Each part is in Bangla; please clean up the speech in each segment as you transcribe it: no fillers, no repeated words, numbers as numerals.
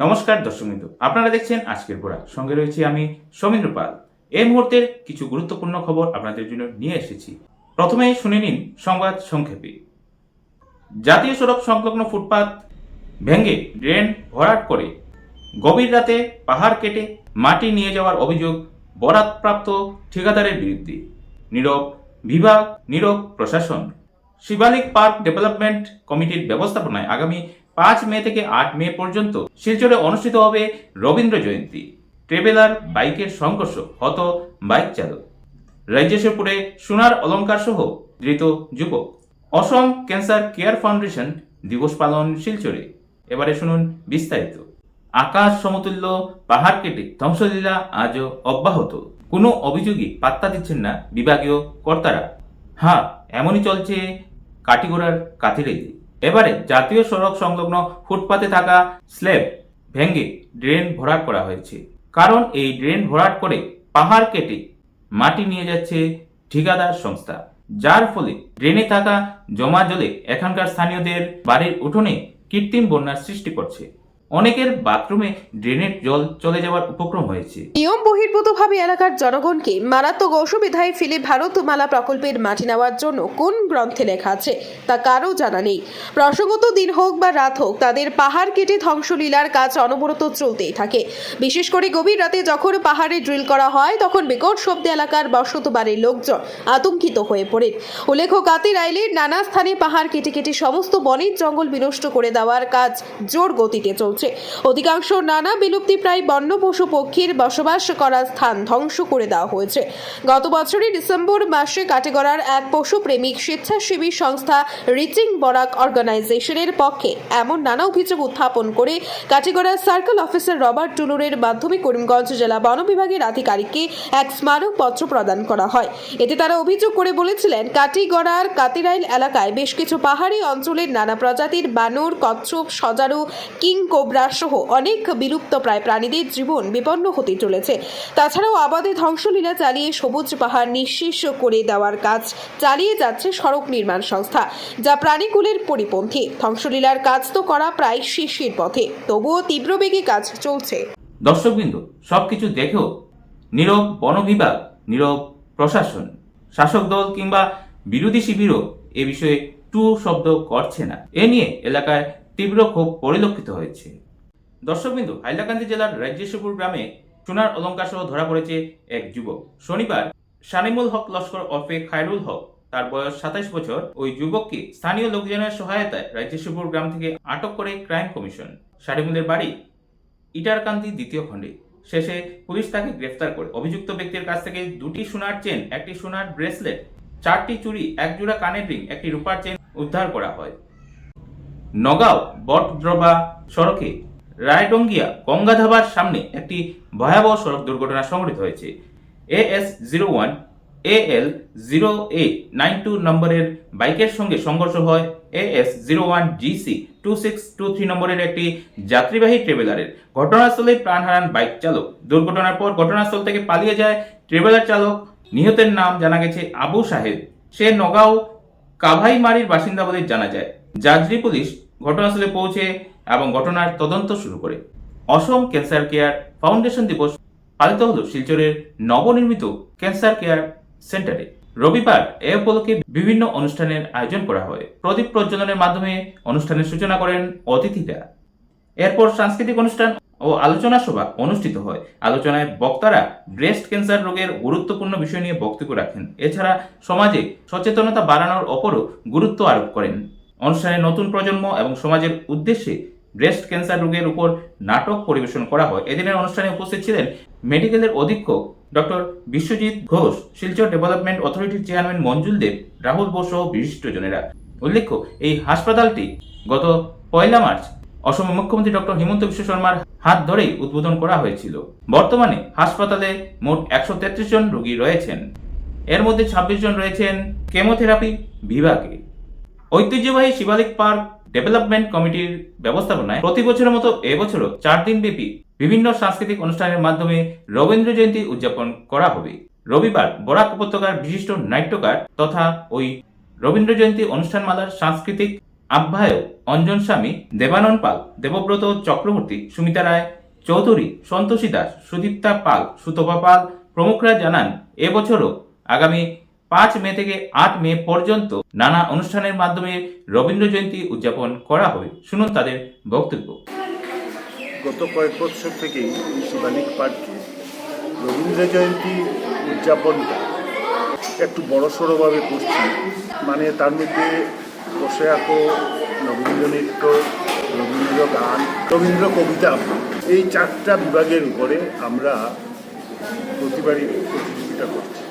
নমস্কার দর্শকবৃন্দ, আপনারা দেখছেন আজকের পড়া। সঙ্গে রয়েছি আমি সৌমেন্দ্র পাল। এই মুহূর্তের কিছু গুরুত্বপূর্ণ খবর আপনাদের জন্য নিয়ে এসেছি। প্রথমে শুনে নিন সংবাদ সংক্ষেপে। জাতীয় সড়ক সংলগ্ন ফুটপাত ভেঙে ড্রেন ভরাট করে গভীর রাতে পাহাড় কেটে মাটি নিয়ে যাওয়ার অভিযোগ বরাতপ্রাপ্ত ঠিকাদারের বিরুদ্ধে। নীরব বিভাগ, নীরব প্রশাসন। শিবালিক পার্ক ডেভেলপমেন্ট কমিটির ব্যবস্থাপনায় আগামী 5 মে থেকে 8 মে পর্যন্ত শিলচরে অনুষ্ঠিত হবে রবীন্দ্র জয়ন্তী। ট্রেভেলার বাইকের সংঘর্ষ, হত বাইক চালক। রাজ্যেশ্বরপুরে সোনার অলংকার সহ ধৃত যুবক। অসম ক্যান্সার কেয়ার ফাউন্ডেশন দিবস পালন শিলচরে। এবারে শুনুন বিস্তারিত। আকাশ সমতুল্য পাহাড় কেটে ধ্বংসলীলা আজও অব্যাহত। কোনো অভিযোগই পাত্তা দিচ্ছেন না বিভাগীয় কর্তারা। হ্যাঁ, এমনই চলছে কাটিগড়ার কাতিরেলি। এবারে জাতীয় সড়ক সংলগ্ন ফুটপাতে থাকা স্ল্যাব ভেঙে ড্রেন ভরাট করা হয়েছে। কারণ এই ড্রেন ভরাট করে পাহাড় কেটে মাটি নিয়ে যাচ্ছে ঠিকাদার সংস্থা, যার ফলে ড্রেনে থাকা জমা জলে এখানকার স্থানীয়দের বাড়ির উঠোনে কৃত্রিম বন্যার সৃষ্টি করছে। অনেকের বাথরুমে ড্রেনের জল চলে যাওয়ার উপক্রম হয়েছে। নিয়ম বহির্ভূতভাবে এলাকার জনগণকে মারাত্মক অসুবিধায় ফেলে ভারতমালা প্রকল্পের মাটি নেওয়ার জন্য কোন গ্রন্থে লেখা আছে তা কারও জানা নেই। প্রসঙ্গত দিন হোক বা রাত হোক, তাদের পাহাড় কেটে ধ্বংসলীলার কাজ অনবরত চলতেই থাকে। বিশেষ করে গভীর রাতে যখন পাহাড়ে ড্রিল করা হয়, তখন বিকট শব্দে এলাকার বসত বাড়ির লোকজন আতঙ্কিত হয়ে পড়েন। উল্লেখ্য, কাতিরাইলের নানা স্থানে পাহাড় কেটে কেটে সমস্ত বনের জঙ্গল বিনষ্ট করে দেওয়ার কাজ জোর গতিতে চলছে। অধিকাংশ নানা বিলুপ্তিপ্রায় বন্য পশু পক্ষীর বসবাস করার স্থান ধ্বংস করে দেওয়া হয়েছে। গত বছরের ডিসেম্বর মাসে কাটিগড়ার এক পশুপ্রেমিক স্বেচ্ছাসেবী সংস্থা রিচিং বরাক অর্গানাইজেশনের পক্ষে এমন নানা অভিযোগ উত্থাপন করে কাটিগড়ার সার্কেল অফিসার রবার্ট টুলুরের মাধ্যমে করিমগঞ্জ জেলা বন বিভাগের আধিকারিককে এক স্মারকপত্র প্রদান করা হয়। এতে তারা অভিযোগ করে বলেছিলেন, কাটিগড়ার কাতিরাইল এলাকায় বেশ কিছু পাহাড়ি অঞ্চলের নানা প্রজাতির বানর, কচ্ছপ, সজারু, কিং কোবরা সহ অনেক বিলুপ্ত প্রায় প্রাণীদের জীবন বিপন্ন হতে চলেছে। তাছাড়াও আবাদে ধ্বংসলীলা চালিয়ে সবুজ পাহাড় নিঃশেষ করে দেওয়ার কাজ চালিয়ে যাচ্ছে সড়ক নির্মাণ সংস্থা, যা প্রাণীকুলের পরিপন্থী। ধ্বংসলীলার কাজ তো করা প্রায় শেষের পথে, তবুও তীব্র বেগে কাজ চলছে। দর্শকবৃন্দ, সবকিছু দেখেও নীরব বন বিভাগ, নীরব প্রশাসন। শাসক দল কিংবা বিরোধী শিবিরও এ বিষয়ে টু শব্দ করছে না। এ নিয়ে এলাকায় তীব্র ক্ষোভ পরিলক্ষিত হয়েছে। দর্শকবৃন্দ, হাইলাকান্দি জেলার রাজ্যেশ্বরপুর গ্রামে সোনার অলংকার সহ ধরা পড়েছে এক যুবক। শনিবার শানিমুল হক লস্কর ওরফে খায়রুল হক, তার বয়স 27 বছর, ওই যুবককে স্থানীয় লোকজনের সহায়তায় রাজ্যেশ্বরপুর গ্রাম থেকে আটক করে ক্রাইম কমিশন। শানিমুলের বাড়ি ইটারকান্দি 2 খণ্ডে। শেষে পুলিশ তাকে গ্রেফতার করে অভিযুক্ত ব্যক্তির কাছ থেকে 2টি সোনার চেন, 1টি সোনার ব্রেসলেট, 4টি চুড়ি, 1 জোড়া কানের রিং, 1টি রূপার চেন উদ্ধার করা হয়। নগাঁও বটদ্রবা সড়কে রায়ডঙ্গিয়া গঙ্গাধাবার সামনে একটি ভয়াবহ সড়ক দুর্ঘটনা সংঘটিত হয়েছে। AS01 AL 0892 নম্বরের বাইকের সঙ্গে সংঘর্ষ হয় AS01 GC 2623 নম্বরের একটি যাত্রীবাহী ট্রেভেলারের। ঘটনাস্থলে প্রাণ হারান বাইক চালক। দুর্ঘটনার পর ঘটনাস্থল থেকে পালিয়ে যায় ট্রেভেলার চালক। নিহতের নাম জানা গেছে আবু সাহেব। সে নগাঁও কাভাইমারির বাসিন্দা বলে জানা যায়। জাজরি পুলিশ ঘটনাস্থলে পৌঁছে এবং ঘটনার তদন্ত শুরু করে। অসম ক্যান্সার কেয়ার ফাউন্ডেশন দিবস পালিত হলো শিলচরের নবনির্মিত ক্যান্সার কেয়ার সেন্টারে। রবিবার এ উপলক্ষে বিভিন্ন অনুষ্ঠানের আয়োজন করা হয়। প্রদীপ প্রজ্বলনের মাধ্যমে অনুষ্ঠানের সূচনা করেন অতিথিরা। এরপর সাংস্কৃতিক অনুষ্ঠান ও আলোচনা সভা অনুষ্ঠিত হয়। আলোচনায় বক্তারা ব্রেস্ট ক্যান্সার রোগের গুরুত্বপূর্ণ বিষয় নিয়ে বক্তব্য রাখেন। এছাড়া সমাজে সচেতনতা বাড়ানোর ওপরও গুরুত্ব আরোপ করেন। অনুষ্ঠানে নতুন প্রজন্ম এবং সমাজের উদ্দেশ্যে ব্রেস্ট ক্যান্সার রোগের উপর নাটক পরিবেশন করা হয়। এদিনের অনুষ্ঠানে উপস্থিত ছিলেন মেডিকেলের অধীক্ষক ডক্টর বিশ্বজিৎ ঘোষ, শিলচর ডেভেলপমেন্ট অথরিটির চেয়ারম্যান মঞ্জুল দেব, রাহুল বোস সহ বিশিষ্টজনেরা। উল্লেখ্য, এই হাসপাতালটি গত 1 মার্চ অসম মুখ্যমন্ত্রী ডক্টর হিমন্ত বিশ্ব শর্মার হাত ধরেই উদ্বোধন করা হয়েছিল। বর্তমানে হাসপাতালে মোট 133 জন রোগী রয়েছেন। এর মধ্যে 26 জন রয়েছেন কেমোথেরাপি বিভাগে। ঐতিহ্যবাহী শিবালিক পার্ক ডেভেলপমেন্ট কমিটির ব্যবস্থাপনায় প্রতি বছরের মতো এবছরও 4 দিন ব্যাপী বিভিন্ন সাংস্কৃতিক অনুষ্ঠানের মাধ্যমে রবীন্দ্র জয়ন্তী উদযাপন করা হবে। রবিবার বরাক উপত্যকার বিশিষ্ট নাট্যকার তথা ওই রবীন্দ্র জয়ন্তী অনুষ্ঠানমালার সাংস্কৃতিক আহ্বায়ক অঞ্জন স্বামী, দেবানন পাল, দেবব্রত চক্রবর্তী, সুমিতা রায় চৌধুরী, সন্তোষী দাস, সুদীপ্তা পাল, সুতপা পাল প্রমুখরা জানান এবছরও আগামী 5 মে থেকে 8 মে পর্যন্ত নানা অনুষ্ঠানের মাধ্যমে রবীন্দ্র জয়ন্তী উদযাপন করা হবে। শুনুন তাদের বক্তব্য। গত কয়েক বছর থেকেই শিবালিক পার্কে রবীন্দ্র জয়ন্তী উদযাপনটা একটু বড়সড়ভাবে করছি। মানে তার মধ্যে বসে আঁকো, রবীন্দ্র নৃত্য, রবীন্দ্র গান, রবীন্দ্র কবিতা, এই 4টা বিভাগের উপরে আমরা প্রতিবারই প্রতিযোগিতা করছি।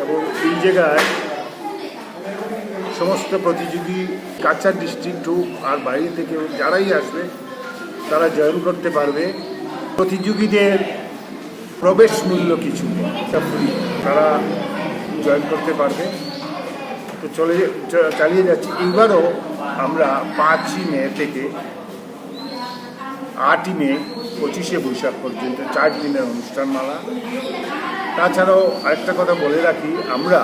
এবং এই জায়গায় সমস্ত প্রতিযোগী কাছাড় ডিস্ট্রিক্ট হোক আর বাইরে থেকে যারাই আসবে তারা জয়েন করতে পারবে। প্রতিযোগীদের প্রবেশ মূল্য কিছু নেই, তারা জয়েন করতে পারবে। তো চালিয়ে যাচ্ছি। এইবারও আমরা 5ই মে থেকে 8ই মে 25শে বৈশাখ পর্যন্ত 4 দিনের অনুষ্ঠানমালা। তাছাড়াও আরেকটা কথা বলে রাখি, আমরা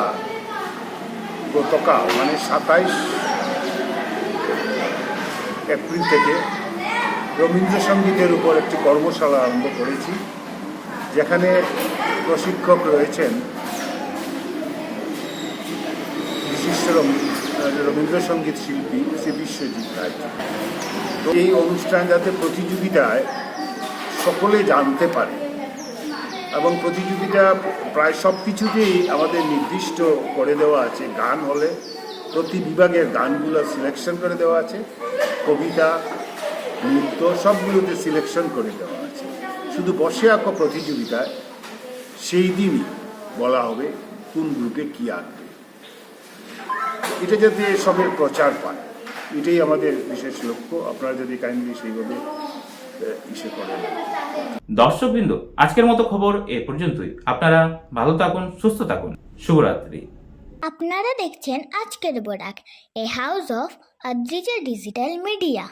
গতকাল মানে 27 এপ্রিল থেকে রবীন্দ্রসঙ্গীতের উপর একটি কর্মশালা আরম্ভ করেছি, যেখানে প্রশিক্ষক রয়েছেন বিশিষ্ট রবীন্দ্রসঙ্গীত শিল্পী শ্রী বিশ্বজিৎ রায়। তো এই অনুষ্ঠান যাতে প্রতিযোগিতায় সকলে জানতে পারে, এবং প্রতিযোগিতা প্রায় সব কিছুতেই আমাদের নির্দিষ্ট করে দেওয়া আছে। গান হলে প্রতি বিভাগের গানগুলো সিলেকশন করে দেওয়া আছে, কবিতা, নৃত্য সবগুলোতে সিলেকশন করে দেওয়া আছে। শুধু বসে আঁকো প্রতিযোগিতায় সেই দিনই বলা হবে কোন গ্রুপে কী আঁকবে। এটা যাতে সবের প্রচার পায়, এটাই আমাদের বিশেষ লক্ষ্য। আপনারা যদি কাইন্ডলি সেইভাবে করেন। দর্শকবৃন্দ, আজকের মতো খবর এ পর্যন্তই। আপনারা ভালো থাকুন, সুস্থ থাকুন। শুভরাত্রি। আপনারা দেখছেন আজকের Barak, a house of Adrija digital media.